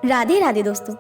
राधे राधे दोस्तों।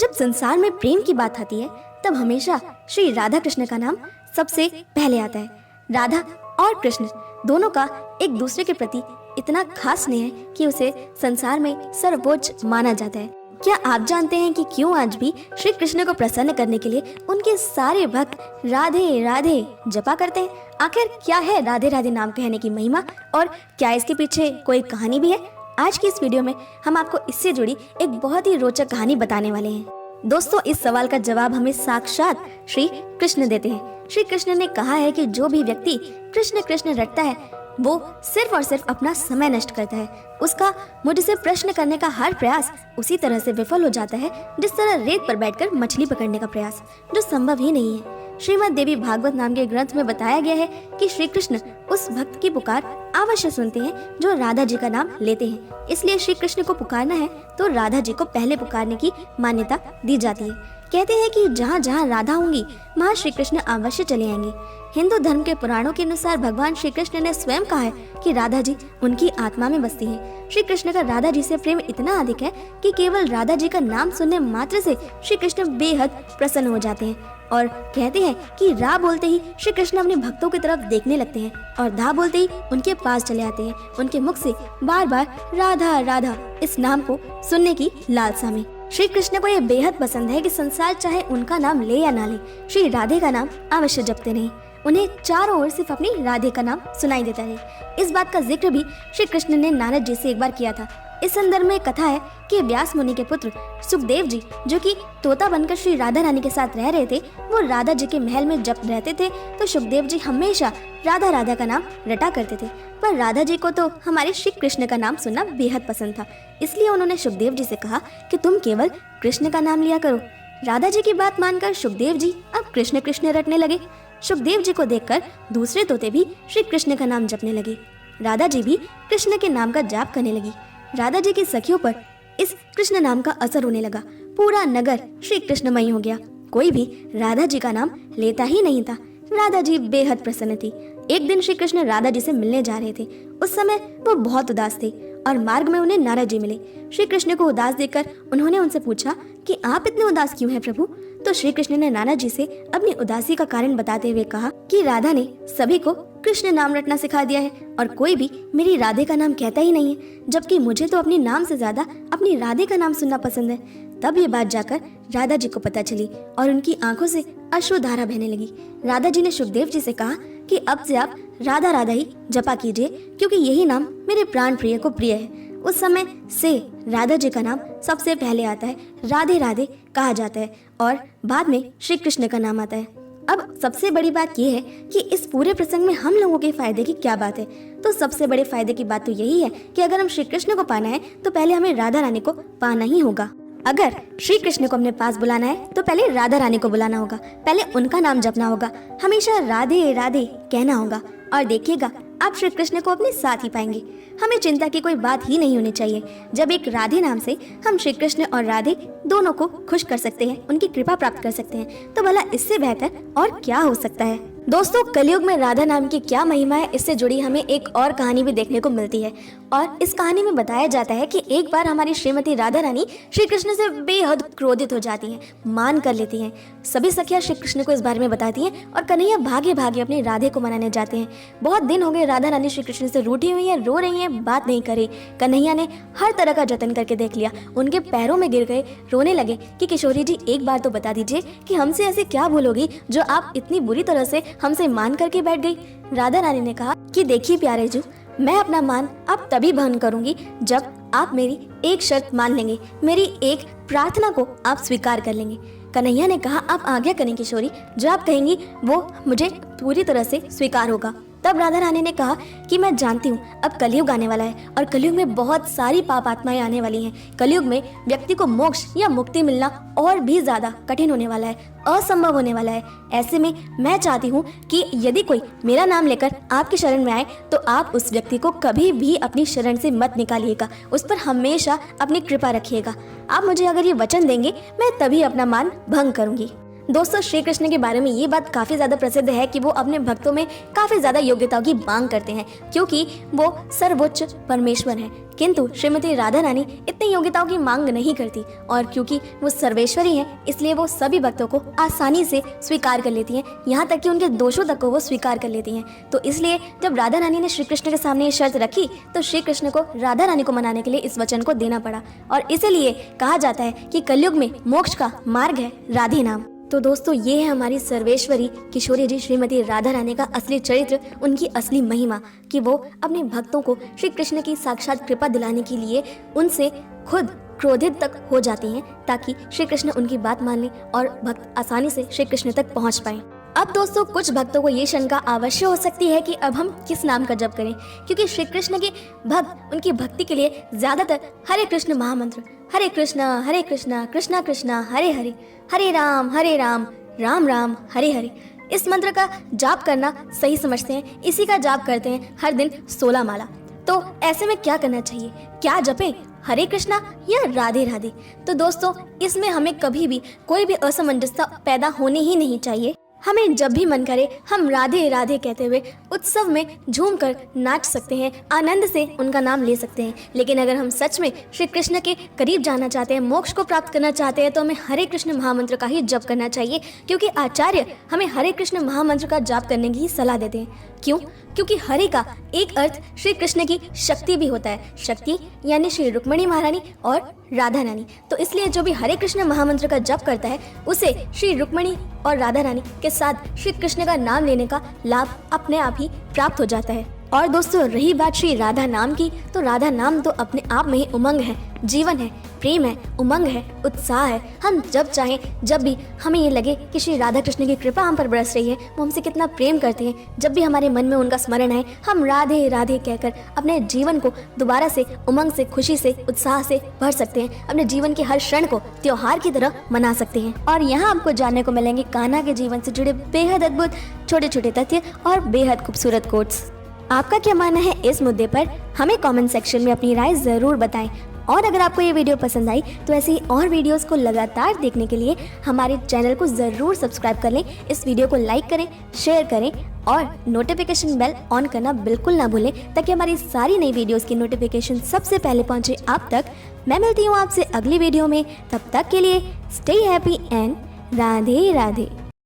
जब संसार में प्रेम की बात आती है तब हमेशा श्री राधा कृष्ण का नाम सबसे पहले आता है। राधा और कृष्ण दोनों का एक दूसरे के प्रति इतना खास स्नेह है कि उसे संसार में सर्वोच्च माना जाता है। क्या आप जानते हैं कि क्यों आज भी श्री कृष्ण को प्रसन्न करने के लिए उनके सारे भक्त राधे राधे जपा करते हैं? आखिर क्या है राधे राधे नाम कहने की महिमा और क्या इसके पीछे कोई कहानी भी है? आज की इस वीडियो में हम आपको इससे जुड़ी एक बहुत ही रोचक कहानी बताने वाले हैं। दोस्तों, इस सवाल का जवाब हमें साक्षात श्री कृष्ण देते हैं। श्री कृष्ण ने कहा है कि जो भी व्यक्ति कृष्ण कृष्ण रटता है वो सिर्फ और सिर्फ अपना समय नष्ट करता है। उसका मुझसे प्रश्न करने का हर प्रयास उसी तरह से विफल हो जाता है जिस तरह रेत पर बैठकर मछली पकड़ने का प्रयास, जो संभव ही नहीं है। श्रीमद् देवी भागवत नाम के ग्रंथ में बताया गया है कि श्री कृष्ण उस भक्त की पुकार अवश्य सुनते हैं जो राधा जी का नाम लेते हैं। इसलिए श्री कृष्ण को पुकारना है तो राधा जी को पहले पुकारने की मान्यता दी जाती है। कहते हैं कि जहाँ जहाँ राधा होंगी वहाँ श्री कृष्ण अवश्य चले आएंगे। हिंदू धर्म के पुराणों के अनुसार भगवान श्री कृष्ण ने स्वयं कहा है कि राधा जी उनकी आत्मा में बसती है। श्री कृष्ण का राधा जी से प्रेम इतना अधिक है कि केवल राधा जी का नाम सुनने मात्र से श्री कृष्ण बेहद प्रसन्न हो जाते हैं और कहते हैं कि रा बोलते ही श्री कृष्ण अपने भक्तों की तरफ देखने लगते हैं और धा बोलते ही उनके पास चले आते हैं, उनके मुख से बार बार राधा राधा इस नाम को सुनने की लालसा में। श्री कृष्ण को यह बेहद पसंद है कि संसार चाहे उनका नाम ले या ना ले, श्री राधे का नाम अवश्य जपते रहें। उन्हें चारों ओर सिर्फ अपनी राधे का नाम सुनाई देता रहे। इस बात का जिक्र भी श्री कृष्ण ने नारद जी से एक बार किया था। इस संदर्भ में कथा है कि व्यास मुनि के पुत्र सुखदेव जी, जो कि तोता बनकर श्री राधा रानी के साथ रह रहे थे, वो राधा जी के महल में जब रहते थे तो सुखदेव जी हमेशा राधा राधा का नाम रटा करते थे। पर राधा जी को तो हमारे श्री कृष्ण का नाम सुनना बेहद पसंद था। इसलिए उन्होंने सुखदेव जी से कहा कि तुम केवल कृष्ण का नाम लिया करो। राधा जी की बात मानकर सुखदेव जी अब कृष्ण कृष्ण रटने लगे। सुखदेव जी को देखकर दूसरे तोते भी श्री कृष्ण का नाम जपने लगे। राधा जी भी कृष्ण के नाम का जाप करने लगी। राधा जी की सखियों पर इस कृष्ण नाम का असर होने लगा। पूरा नगर श्री कृष्णमय हो गया। कोई भी राधा जी का नाम लेता ही नहीं था। राधा जी बेहद प्रसन्न थी। एक दिन श्री कृष्ण राधा जी से मिलने जा रहे थे। उस समय वो बहुत उदास थे और मार्ग में उन्हें नारद जी मिले। श्री कृष्ण को उदास देखकर उन्होंने उनसे पूछा कि आप इतने उदास क्यों हैं प्रभु? तो श्री कृष्ण ने नारद जी से अपनी उदासी का कारण बताते हुए कहा कि राधा ने सभी को कृष्ण नाम रटना सिखा दिया है और कोई भी मेरी राधे का नाम कहता ही नहीं है, जबकि मुझे तो अपने नाम से ज्यादा अपनी राधे का नाम सुनना पसंद है। तब ये बात जाकर राधा जी को पता चली और उनकी आंखों से अश्रुधारा बहने लगी। राधा जी ने सुखदेव जी से कहा कि अब से आप राधा राधा ही जपा कीजिए, क्योंकि यही नाम मेरे प्राण प्रिय को प्रिय है। उस समय से राधा जी का नाम सबसे पहले आता है, राधे राधे कहा जाता है और बाद में श्री कृष्ण का नाम आता है। अब सबसे बड़ी बात यह है कि इस पूरे प्रसंग में हम लोगों के फायदे की क्या बात है? तो सबसे बड़े फायदे की बात तो यही है कि अगर हम श्री कृष्ण को पाना है तो पहले हमें राधा रानी को पाना ही होगा। अगर श्री कृष्ण को अपने पास बुलाना है तो पहले राधा रानी को बुलाना होगा, पहले उनका नाम जपना होगा, हमेशा राधे राधे कहना होगा और देखिएगा आप श्री कृष्ण को अपने साथ ही पाएंगे। हमें चिंता की कोई बात ही नहीं होनी चाहिए। जब एक राधे नाम से हम श्री कृष्ण और राधे दोनों को खुश कर सकते हैं, उनकी कृपा प्राप्त कर सकते हैं, तो भला इससे बेहतर और क्या हो सकता है? दोस्तों, कलयुग में राधा नाम की क्या महिमा है, इससे जुड़ी हमें एक और कहानी भी देखने को मिलती है। और इस कहानी में बताया जाता है कि एक बार हमारी श्रीमती राधा रानी श्री कृष्ण से बेहद क्रोधित हो जाती हैं, मान कर लेती हैं। सभी सखियां श्री कृष्ण को इस बारे में बताती हैं और कन्हैया भागे भागे अपनी राधे को मनाने जाते हैं। बहुत दिन हो गए राधा रानी श्री कृष्ण से रूठी हुई है, रो रही है, बात नहीं कर रही। कन्हैया ने हर तरह का जतन करके देख लिया, उनके पैरों में गिर गए, रोने लगे कि किशोरी जी एक बार तो बता दीजिए कि हमसे ऐसे क्या भूल होगी जो आप इतनी बुरी तरह से हमसे मान करके बैठ गई। राधा रानी ने कहा कि देखिए प्यारे जी, मैं अपना मान अब तभी भंग करूंगी जब आप मेरी एक शर्त मान लेंगे, मेरी एक प्रार्थना को आप स्वीकार कर लेंगे। कन्हैया ने कहा आप आज्ञा करें किशोरी, जो आप कहेंगी वो मुझे पूरी तरह से स्वीकार होगा। तब राधा रानी ने कहा कि मैं जानती हूँ अब कलयुग आने वाला है और कलयुग में बहुत सारी पाप आत्माएं आने वाली हैं। कलयुग में व्यक्ति को मोक्ष या मुक्ति मिलना और भी ज्यादा कठिन होने वाला है, असंभव होने वाला है। ऐसे में मैं चाहती हूँ कि यदि कोई मेरा नाम लेकर आपकी शरण में आए तो आप उस व्यक्ति को कभी भी अपनी शरण से मत निकालिएगा, उस पर हमेशा अपनी कृपा रखिएगा। आप मुझे अगर ये वचन देंगे मैं तभी अपना मान भंग करूंगी। दोस्तों, श्री कृष्ण के बारे में ये बात काफ़ी ज़्यादा प्रसिद्ध है कि वो अपने भक्तों में काफ़ी ज़्यादा योग्यताओं की मांग करते हैं, क्योंकि वो सर्वोच्च परमेश्वर हैं। किंतु श्रीमती राधा रानी इतनी योग्यताओं की मांग नहीं करती, और क्योंकि वो सर्वेश्वरी हैं, इसलिए वो सभी भक्तों को आसानी से स्वीकार कर लेती हैं, यहाँ तक कि उनके दोषों तक को वो स्वीकार कर लेती हैं। तो इसलिए जब राधा रानी ने श्री कृष्ण के सामने ये शर्त रखी, तो श्री कृष्ण को राधा रानी को मनाने के लिए इस वचन को देना पड़ा, और इसीलिए कहा जाता है कि कलयुग में मोक्ष का मार्ग है राधे नाम। तो दोस्तों, ये है हमारी सर्वेश्वरी किशोरी जी श्रीमती राधा रानी का असली चरित्र, उनकी असली महिमा, कि वो अपने भक्तों को श्री कृष्ण की साक्षात कृपा दिलाने के लिए उनसे खुद क्रोधित तक हो जाती हैं, ताकि श्री कृष्ण उनकी बात मान लें और भक्त आसानी से श्री कृष्ण तक पहुंच पाएं। अब दोस्तों, कुछ भक्तों को ये शंका अवश्य हो सकती है कि अब हम किस नाम का जप करें, क्योंकि श्री कृष्ण के भक्त उनकी भक्ति के लिए ज्यादातर हरे कृष्ण महामंत्र, हरे कृष्णा कृष्णा कृष्णा हरे हरे, हरे राम राम राम हरे हरे, इस मंत्र का जाप करना सही समझते हैं। इसी का जाप करते हैं हर दिन 16 माला। तो ऐसे में क्या करना चाहिए, क्या जपें, हरे कृष्णा या राधे राधे? तो दोस्तों, इसमें हमें कभी भी कोई भी असमंजसता पैदा होनी ही नहीं चाहिए। हमें जब भी मन करे हम राधे राधे कहते हुए उत्सव में झूमकर नाच सकते हैं, आनंद से उनका नाम ले सकते हैं। लेकिन अगर हम सच में श्री कृष्ण के करीब जाना चाहते हैं, मोक्ष को प्राप्त करना चाहते हैं, तो हमें हरे कृष्ण महामंत्र का ही जप करना चाहिए, क्योंकि आचार्य हमें हरे कृष्ण महामंत्र का जाप करने की ही सलाह देते हैं। क्यों? क्योंकि हरे का एक अर्थ श्री कृष्ण की शक्ति भी होता है, शक्ति यानी श्री रुक्मिणी महारानी और राधा रानी। तो इसलिए जो भी हरे कृष्ण महामंत्र का जप करता है, उसे श्री रुक्मिणी और राधा रानी के साथ श्री कृष्ण का नाम लेने का लाभ अपने आप ही प्राप्त हो जाता है। और दोस्तों, रही बात श्री राधा नाम की, तो राधा नाम तो अपने आप में ही उमंग है, जीवन है, प्रेम है, उमंग है, उत्साह है। हम जब चाहें, जब भी हमें ये लगे कि श्री राधा कृष्ण की कृपा हम पर बरस रही है, वो हमसे कितना प्रेम करते हैं, जब भी हमारे मन में उनका स्मरण आए, हम राधे राधे कहकर अपने जीवन को दोबारा से उमंग से, खुशी से, उत्साह से भर सकते हैं। अपने जीवन के हर क्षण को त्योहार की तरह मना सकते हैं। और यहाँ आपको जानने को मिलेंगे कान्हा के जीवन से जुड़े बेहद अद्भुत छोटे छोटे तथ्य और बेहद खूबसूरत कोट्स। आपका क्या मानना है इस मुद्दे पर? हमें कमेंट सेक्शन में अपनी राय जरूर बताएं। और अगर आपको ये वीडियो पसंद आई तो ऐसी ही और वीडियोस को लगातार देखने के लिए हमारे चैनल को ज़रूर सब्सक्राइब कर लें। इस वीडियो को लाइक करें, शेयर करें और नोटिफिकेशन बेल ऑन करना बिल्कुल ना भूलें, ताकि हमारी सारी नई वीडियोस की नोटिफिकेशन सबसे पहले पहुंचे आप तक। मैं मिलती हूँ आपसे अगली वीडियो में, तब तक के लिए stay happy and Radhe Radhe.